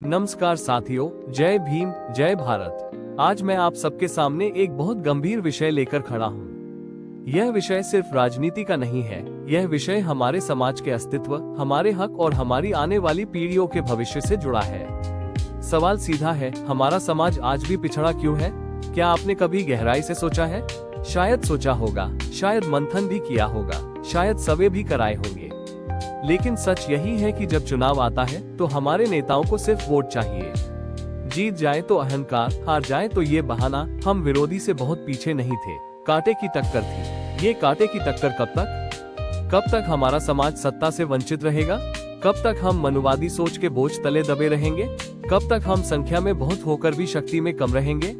नमस्कार साथियों, जय भीम, जय भारत। आज मैं आप सबके सामने एक बहुत गंभीर विषय लेकर खड़ा हूँ। यह विषय सिर्फ राजनीति का नहीं है, यह विषय हमारे समाज के अस्तित्व, हमारे हक और हमारी आने वाली पीढ़ियों के भविष्य से जुड़ा है। सवाल सीधा है, हमारा समाज आज भी पिछड़ा क्यों है? क्या आपने कभी गहराई से सोचा है? शायद सोचा होगा, शायद मंथन भी किया होगा, शायद सर्वे भी कराए होंगे। लेकिन सच यही है कि जब चुनाव आता है तो हमारे नेताओं को सिर्फ वोट चाहिए। जीत जाए तो अहंकार, हार जाए तो ये बहाना। हम विरोधी से बहुत पीछे नहीं थे, कांटे की टक्कर थी। ये कांटे की टक्कर कब तक हमारा समाज सत्ता से वंचित रहेगा? कब तक हम मनुवादी सोच के बोझ तले दबे रहेंगे? कब तक हम संख्या में बहुत होकर भी शक्ति में कम रहेंगे?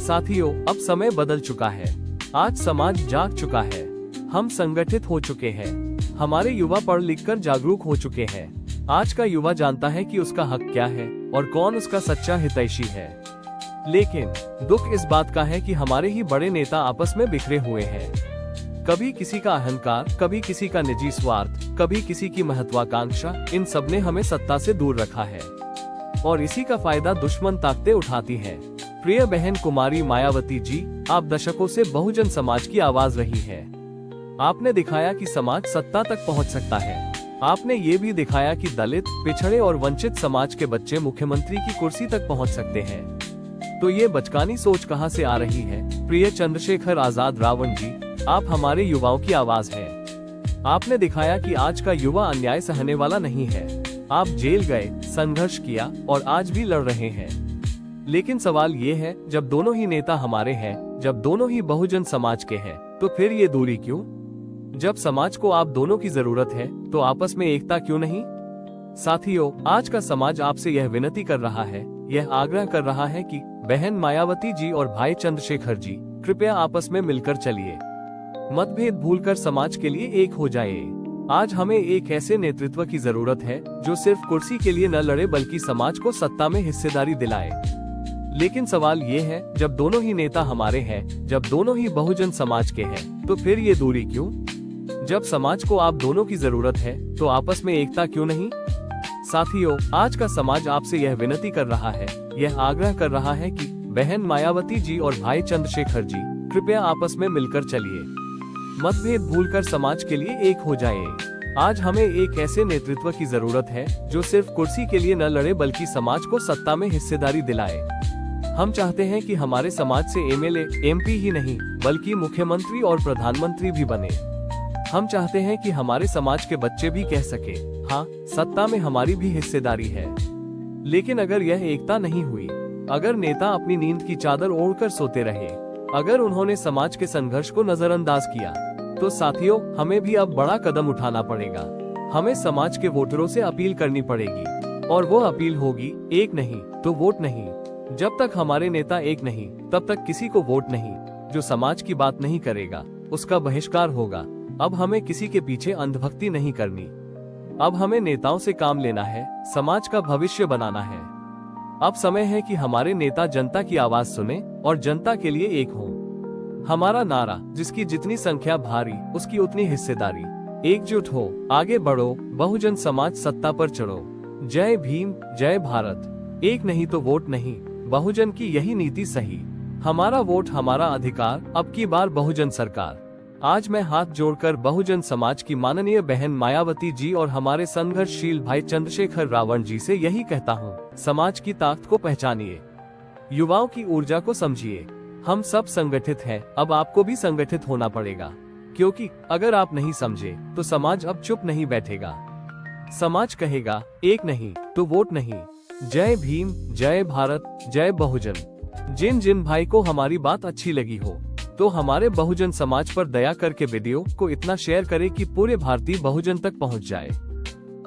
साथियों, अब समय बदल चुका है। आज समाज जाग चुका है। हम संगठित हो चुके हैं। हमारे युवा पढ़ लिख कर जागरूक हो चुके हैं। आज का युवा जानता है कि उसका हक क्या है और कौन उसका सच्चा हितैषी है। लेकिन दुख इस बात का है कि हमारे ही बड़े नेता आपस में बिखरे हुए हैं। कभी किसी का अहंकार, कभी किसी का निजी स्वार्थ, कभी किसी की महत्वाकांक्षा, इन सब ने हमें सत्ता से दूर रखा है और इसी का फायदा दुश्मन ताकतें उठाती हैं। प्रिय बहन कुमारी मायावती जी, आप दशकों से बहुजन समाज की आवाज रही है। आपने दिखाया कि समाज सत्ता तक पहुंच सकता है। आपने ये भी दिखाया कि दलित, पिछड़े और वंचित समाज के बच्चे मुख्यमंत्री की कुर्सी तक पहुंच सकते हैं। तो ये बचकानी सोच कहां से आ रही है? प्रिय चंद्रशेखर आजाद रावण जी, आप हमारे युवाओं की आवाज हैं। आपने दिखाया कि आज का युवा अन्याय सहने वाला नहीं है। आप जेल गए, संघर्ष किया और आज भी लड़ रहे हैं। लेकिन सवाल ये है, जब दोनों ही नेता हमारे हैं, जब दोनों ही बहुजन समाज के हैं, तो फिर ये दूरी क्यों? जब समाज को आप दोनों की जरूरत है तो आपस में एकता क्यों नहीं? साथियों, आज का समाज आपसे यह विनती कर रहा है, यह आग्रह कर रहा है कि बहन मायावती जी और भाई चंद्रशेखर जी, कृपया आपस में मिलकर चलिए। मतभेद भूलकर समाज के लिए एक हो जाए। आज हमें एक ऐसे नेतृत्व की जरूरत है जो सिर्फ कुर्सी के लिए न लड़े बल्कि समाज को सत्ता में हिस्सेदारी दिलाए। लेकिन सवाल ये है, जब दोनों ही नेता हमारे हैं, जब दोनों ही बहुजन समाज के हैं, तो फिर ये दूरी क्यों? जब समाज को आप दोनों की जरूरत है तो आपस में एकता क्यों नहीं? साथियों, आज का समाज आपसे यह विनती कर रहा है, यह आग्रह कर रहा है कि बहन मायावती जी और भाई चंद्रशेखर जी, कृपया आपस में मिलकर चलिए। मतभेद भूलकर समाज के लिए एक हो जाए। आज हमें एक ऐसे नेतृत्व की जरूरत है जो सिर्फ कुर्सी के लिए न लड़े बल्कि समाज को सत्ता में हिस्सेदारी दिलाए। हम चाहते हैं कि हमारे समाज से एमएलए, एमपी ही नहीं बल्कि मुख्यमंत्री और प्रधानमंत्री भी बने। हम चाहते हैं कि हमारे समाज के बच्चे भी कह सके, हाँ, सत्ता में हमारी भी हिस्सेदारी है। लेकिन अगर यह एकता नहीं हुई, अगर नेता अपनी नींद की चादर ओढ़कर सोते रहे, अगर उन्होंने समाज के संघर्ष को नजरअंदाज किया, तो साथियों, हमें भी अब बड़ा कदम उठाना पड़ेगा। हमें समाज के वोटरों से अपील करनी पड़ेगी और वो अपील होगी, एक नहीं तो वोट नहीं। जब तक हमारे नेता एक नहीं, तब तक किसी को वोट नहीं। जो समाज की बात नहीं करेगा, उसका बहिष्कार होगा। अब हमें किसी के पीछे अंधभक्ति नहीं करनी। अब हमें नेताओं से काम लेना है, समाज का भविष्य बनाना है। अब समय है कि हमारे नेता जनता की आवाज सुने और जनता के लिए एक हो। हमारा नारा, जिसकी जितनी संख्या भारी उसकी उतनी हिस्सेदारी। एकजुट हो, आगे बढ़ो, बहुजन समाज सत्ता पर चढ़ो। जय भीम, जय भारत। एक नहीं तो वोट नहीं, बहुजन की यही नीति सही। हमारा वोट हमारा अधिकार, अब की बार बहुजन सरकार। आज मैं हाथ जोड़कर बहुजन समाज की माननीय बहन मायावती जी और हमारे संघर्षशील भाई चंद्रशेखर रावण जी से यही कहता हूँ, समाज की ताकत को पहचानिए, युवाओं की ऊर्जा को समझिए। हम सब संगठित हैं, अब आपको भी संगठित होना पड़ेगा, क्योंकि अगर आप नहीं समझे तो समाज अब चुप नहीं बैठेगा। समाज कहेगा, एक नहीं तो वोट नहीं। जय भीम, जय भारत, जय बहुजन। जिन जिन भाई को हमारी बात अच्छी लगी हो तो हमारे बहुजन समाज पर दया करके वीडियो को इतना शेयर करें कि पूरे भारतीय बहुजन तक पहुंच जाए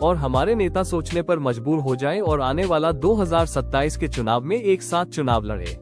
और हमारे नेता सोचने पर मजबूर हो जाए और आने वाला 2027 के चुनाव में एक साथ चुनाव लड़े।